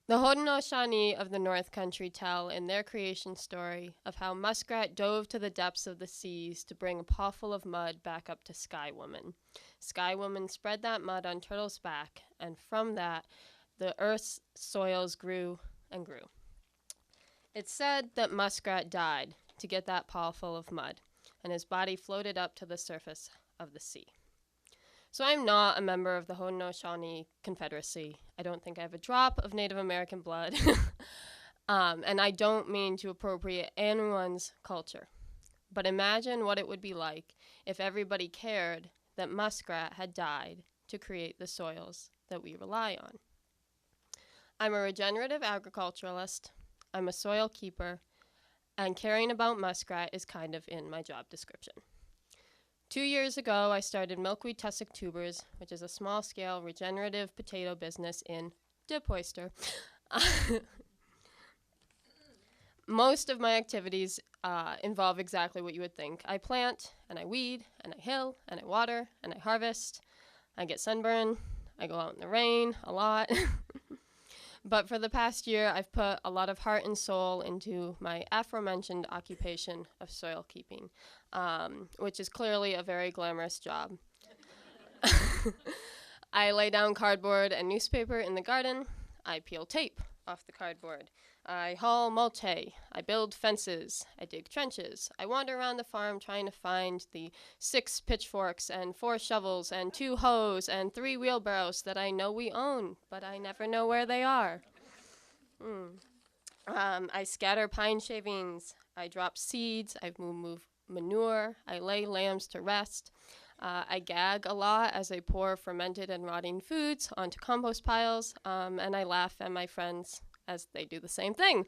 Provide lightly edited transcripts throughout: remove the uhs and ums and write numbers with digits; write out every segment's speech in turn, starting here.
The Haudenosaunee of the North Country tell in their creation story of how Muskrat dove to the depths of the seas to bring a pawful of mud back up to Sky Woman. Sky Woman spread that mud on Turtle's back, and from that, the earth's soils grew and grew. It's said that Muskrat died to get that pawful of mud, and his body floated up to the surface of the sea. So I'm not a member of the Haudenosaunee Confederacy. I don't think I have a drop of Native American blood. And I don't mean to appropriate anyone's culture. But imagine what it would be like if everybody cared that Muskrat had died to create the soils that we rely on. I'm a regenerative agriculturalist. I'm a soil keeper. And caring about Muskrat is kind of in my job description. 2 years ago, I started Milkweed Tussock Tubers, which is a small-scale regenerative potato business in Peyster. Most of my activities involve exactly what you would think. I plant, and I weed, and I hill, and I water, and I harvest. I get sunburn. I go out in the rain a lot. But for the past year, I've put a lot of heart and soul into my aforementioned occupation of soil keeping, which is clearly a very glamorous job. I lay down cardboard and newspaper in the garden. I peel tape off the cardboard. I haul mulch hay. I build fences. I dig trenches. I wander around the farm trying to find the 6 pitchforks and 4 shovels and 2 hoes and 3 wheelbarrows that I know we own, but I never know where they are. I scatter pine shavings. I drop seeds. I move manure. I lay lambs to rest. I gag a lot as I pour fermented and rotting foods onto compost piles, and I laugh at my friends as they do the same thing.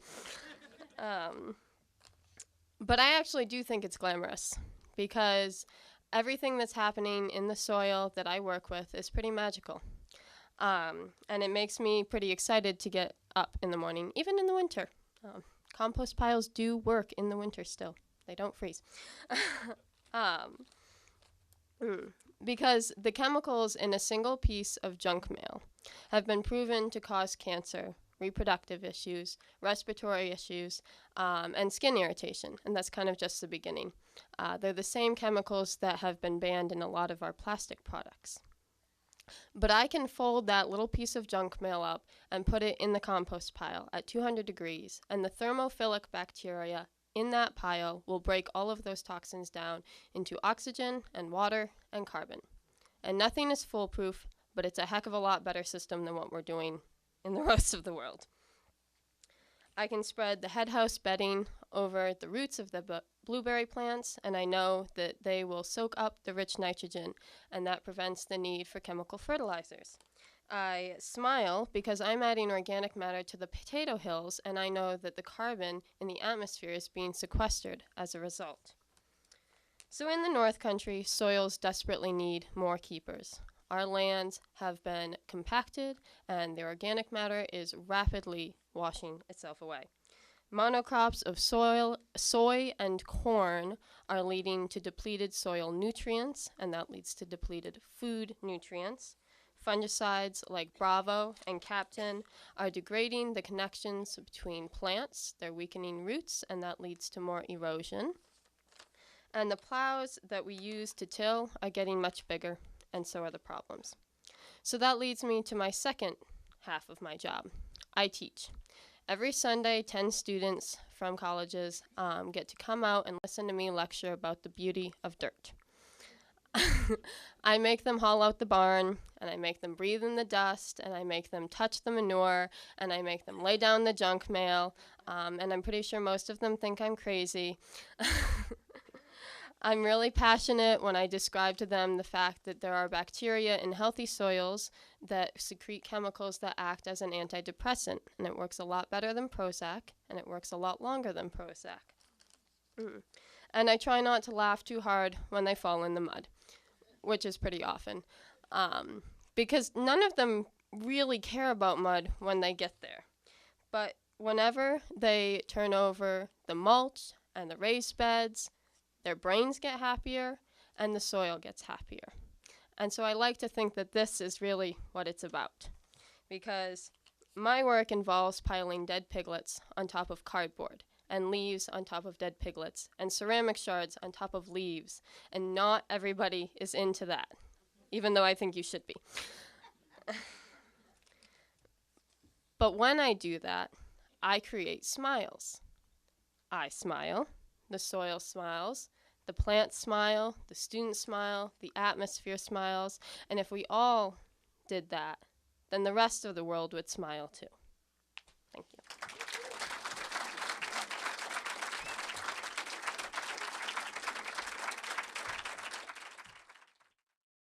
But I actually do think it's glamorous because everything that's happening in the soil that I work with is pretty magical. And it makes me pretty excited to get up in the morning, even in the winter. Compost piles do work in the winter still. They don't freeze. Because the chemicals in a single piece of junk mail have been proven to cause cancer, reproductive issues, respiratory issues, and skin irritation. And that's kind of just the beginning. They're the same chemicals that have been banned in a lot of our plastic products. But I can fold that little piece of junk mail up and put it in the compost pile at 200 degrees, and the thermophilic bacteria in that pile will break all of those toxins down into oxygen and water and carbon. And nothing is foolproof, but it's a heck of a lot better system than what we're doing in the rest of the world. I can spread the head house bedding over the roots of the blueberry plants, and I know that they will soak up the rich nitrogen, and that prevents the need for chemical fertilizers. I smile because I'm adding organic matter to the potato hills, and I know that the carbon in the atmosphere is being sequestered as a result. So in the North Country, soils desperately need more keepers. Our lands have been compacted, and the organic matter is rapidly washing itself away. Monocrops of soy and corn are leading to depleted soil nutrients, and that leads to depleted food nutrients. Fungicides like Bravo and Captain are degrading the connections between plants. They're weakening roots, and that leads to more erosion. And the plows that we use to till are getting much bigger, and so are the problems. So that leads me to my second half of my job. I teach. Every Sunday, 10 students from colleges get to come out and listen to me lecture about the beauty of dirt. I make them haul out the barn, and I make them breathe in the dust, and I make them touch the manure, and I make them lay down the junk mail, and I'm pretty sure most of them think I'm crazy. I'm really passionate when I describe to them the fact that there are bacteria in healthy soils that secrete chemicals that act as an antidepressant, and it works a lot better than Prozac, and it works a lot longer than Prozac. And I try not to laugh too hard when they fall in the mud, which is pretty often, because none of them really care about mud when they get there. But whenever they turn over the mulch and the raised beds, their brains get happier, and the soil gets happier. And so I like to think that this is really what it's about. Because My work involves piling dead piglets on top of cardboard, and leaves on top of dead piglets, and ceramic shards on top of leaves, and not everybody is into that, even though I think you should be. But when I do that, I create smiles. I smile, the soil smiles, the plants smile, the students smile, the atmosphere smiles, and if we all did that, then the rest of the world would smile too.